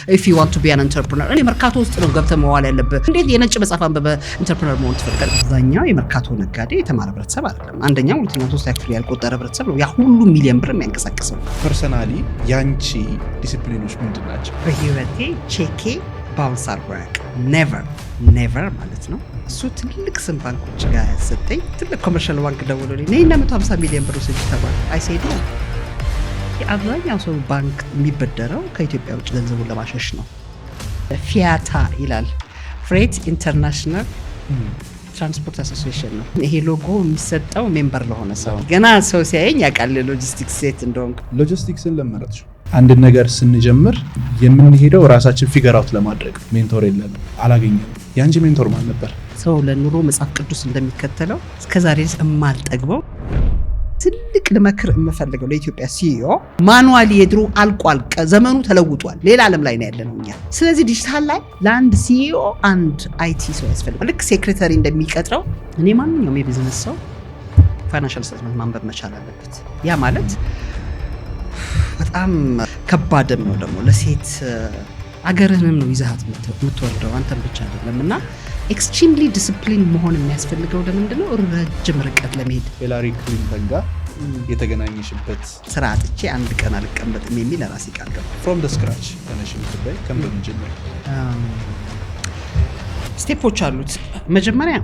if you want to be an entrepreneur እኔ መርካቶ ውስጥ ነው ገብተህ መዋል ያለብህ እንዴት የነጭ መጽሐፍ አንብበ ኢንተርፕረነር መሆን ትፈልጋለህ አብዛኛው የመርካቶ ነጋዴ የተማረ ህብረተሰብ አይደለም አንደኛው ሁለተኛው ሶስተኛ ክፍል ያልቆጠረ ህብረተሰብ ነው ያ ሁሉ ሚሊዮን ብር የሚያንቀሳቅሰው ፐርሰናሊ ያንቺ ዲሲፕሊኖች ምንድናቸው በህይወቴ ቼኬ ባውንስ አርባክ never ማለት ነው እሱ ትልቅ ስም ባንኮች ጋር ያሰጠኝ ትልቅ ኮመርሻል ባንክ ደውሎልኝ ነይና 150 ሚሊዮን ብር ወስጂ ተባለ አይ ሴድ ነው አብዛኛው ሰው ባንክ የሚበደረው ከኢትዮጵያ ውጭ ገንዘቡን ለማሸሽ ነው ፊያታ ይላል ፍሬት ኢንተርናሽናል ትራንስፖርት አሶሲዬሽን ነው ይሄ ሎጎ የሚሰጠው ሜምበር ለሆነ ሰው ገና ሰው ሲያየኝ ያውቃል ሎጂስቲክስ ሴት እንደሆንኩ ሎጂስቲክስን ለመረጥሽ አንድ ነገር ስንጀምር የምንሄደው ራሳችን ፊገር አውት ለማድረግ ሜንቶር የለንም አላገኘንም ያንቺ ሜንቶር ማን ነበር ሰው ለኑሮ መጽሐፍ ቅዱስ እንደሚከተለው እስከዛሬ የማልጠግበው ትልቅ ለመክር የምፈልገው ለኢትዮጵያ ሲኢኦ ማኑዋሊ የድሮ አልቋል ዘመኑ ተለውጧል ሌላ ዓለም ላይ ነው ያለነው እኛ ስለዚህ ዲጂታል ላይ ለአንድ ሲኢኦ አንድ አይቲ ሰው ያስፈልጋል ልክ ሴክሬታሪ እንደሚቀጥረው እኔ ማንኛውም የቢዝነስ ሰው ፋይናንሻል ስቴትመንት ማንበብ መቻል አለበት ያ ማለት በጣም ከባድም ነው ደግሞ ለሴት አገርህንም ነው ይዛሃት የምትወርደው አንተን ብቻ አይደለምና ኤክስትሪምሊ ዲሲፕሊን መሆን የሚያስፈልገው ለምንድነው ረጅም ርቀት ለመሄድ ሂላሪ ክሊንተን ጋር የተገናኘሽበት ስራ አጥቼ አንድ ቀን አልቀመጥም የሚል ራሴ ቃል ገባ from the scratch ተነሽም ትበይ ከምንም ጀምር ስቴፖች አሉት መጀመሪያ